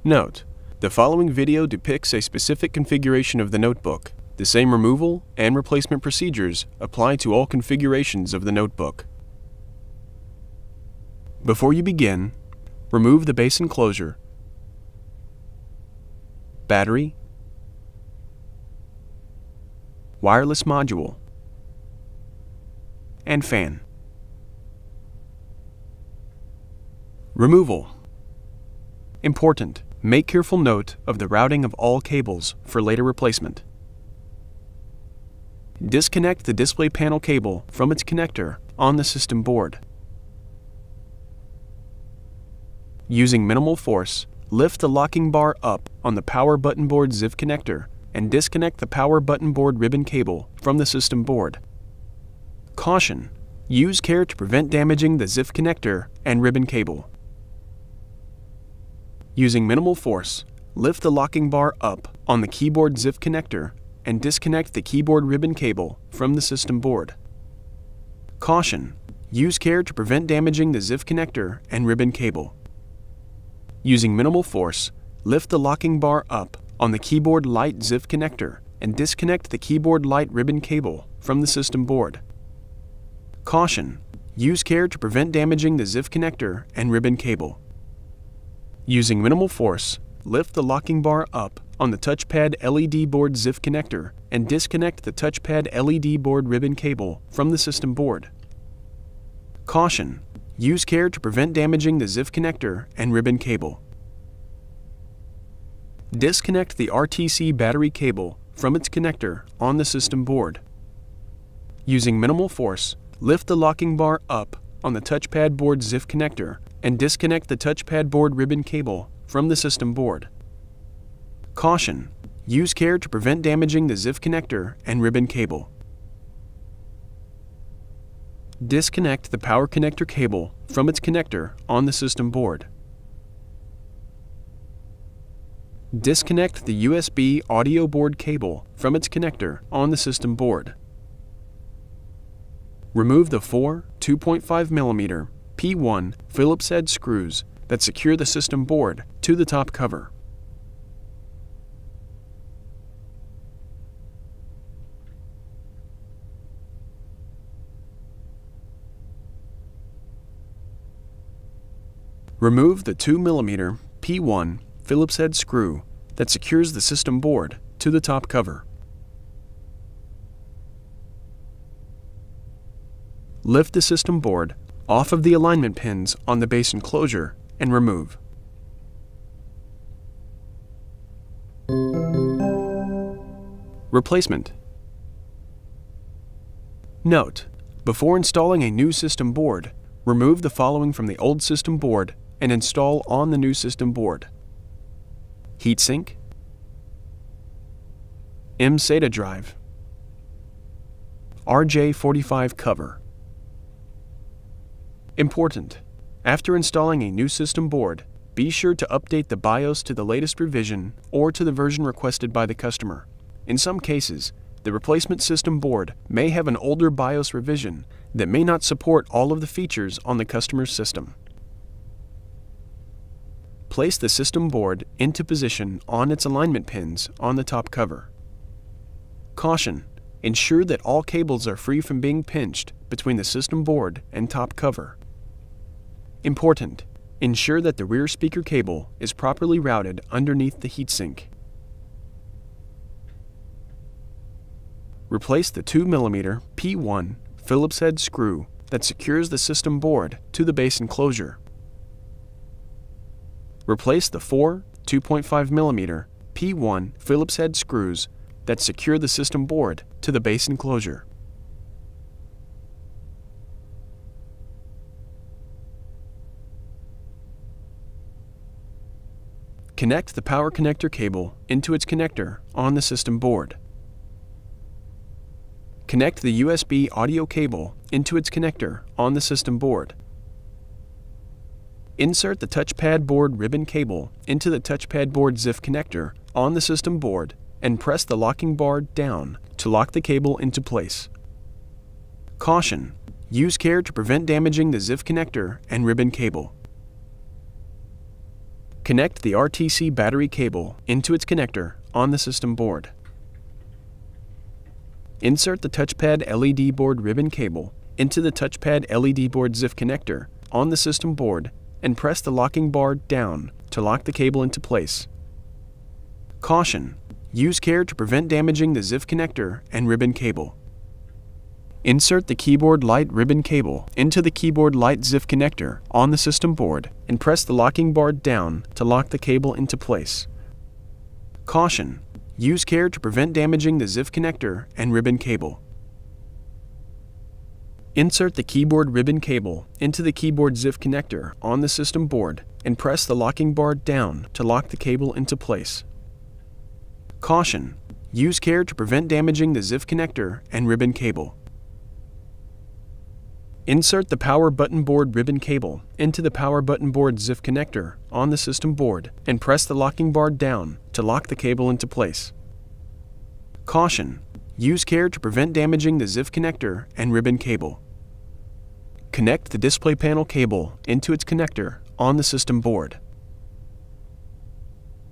Note: the following video depicts a specific configuration of the notebook. The same removal and replacement procedures apply to all configurations of the notebook. Before you begin, remove the base enclosure, battery, wireless module, and fan. Removal. Important: make careful note of the routing of all cables for later replacement. Disconnect the display panel cable from its connector on the system board. Using minimal force, lift the locking bar up on the power button board ZIF connector and disconnect the power button board ribbon cable from the system board. Caution: use care to prevent damaging the ZIF connector and ribbon cable. Using minimal force, lift the locking bar up on the keyboard ZIF connector and disconnect the keyboard ribbon cable from the system board. Caution: use care to prevent damaging the ZIF connector and ribbon cable. Using minimal force, lift the locking bar up on the keyboard light ZIF connector and disconnect the keyboard light ribbon cable from the system board. Caution: use care to prevent damaging the ZIF connector and ribbon cable. Using minimal force, lift the locking bar up on the touchpad LED board ZIF connector and disconnect the touchpad LED board ribbon cable from the system board. Caution: use care to prevent damaging the ZIF connector and ribbon cable. Disconnect the RTC battery cable from its connector on the system board. Using minimal force, lift the locking bar up on the touchpad board ZIF connector and disconnect the touchpad board ribbon cable from the system board. Caution: use care to prevent damaging the ZIF connector and ribbon cable. Disconnect the power connector cable from its connector on the system board. Disconnect the USB audio board cable from its connector on the system board. Remove the four 2.5mm P1 Phillips head screws that secure the system board to the top cover. Remove the 2mm P1 Phillips head screw that secures the system board to the top cover. Lift the system board off of the alignment pins on the base enclosure and remove. Replacement. Note: before installing a new system board, remove the following from the old system board and install on the new system board: heatsink, SATA drive, RJ45 cover. Important: after installing a new system board, be sure to update the BIOS to the latest revision or to the version requested by the customer. In some cases, the replacement system board may have an older BIOS revision that may not support all of the features on the customer's system. Place the system board into position on its alignment pins on the top cover. Caution: ensure that all cables are free from being pinched between the system board and top cover. Important: ensure that the rear speaker cable is properly routed underneath the heatsink. Replace the 2mm P1 Phillips head screw that secures the system board to the base enclosure. Replace the four 2.5mm P1 Phillips head screws that secure the system board to the base enclosure. Connect the power connector cable into its connector on the system board. Connect the USB audio cable into its connector on the system board. Insert the touchpad board ribbon cable into the touchpad board ZIF connector on the system board and press the locking bar down to lock the cable into place. Caution: use care to prevent damaging the ZIF connector and ribbon cable. Connect the RTC battery cable into its connector on the system board. Insert the touchpad LED board ribbon cable into the touchpad LED board ZIF connector on the system board and press the locking bar down to lock the cable into place. Caution: use care to prevent damaging the ZIF connector and ribbon cable. Insert the keyboard light ribbon cable into the keyboard light ZIF connector on the system board and press the locking bar down to lock the cable into place. Caution: use care to prevent damaging the ZIF connector and ribbon cable. Insert the keyboard ribbon cable into the keyboard ZIF connector on the system board and press the locking bar down to lock the cable into place. Caution: use care to prevent damaging the ZIF connector and ribbon cable. Insert the power button board ribbon cable into the power button board ZIF connector on the system board and press the locking bar down to lock the cable into place. Caution: use care to prevent damaging the ZIF connector and ribbon cable. Connect the display panel cable into its connector on the system board.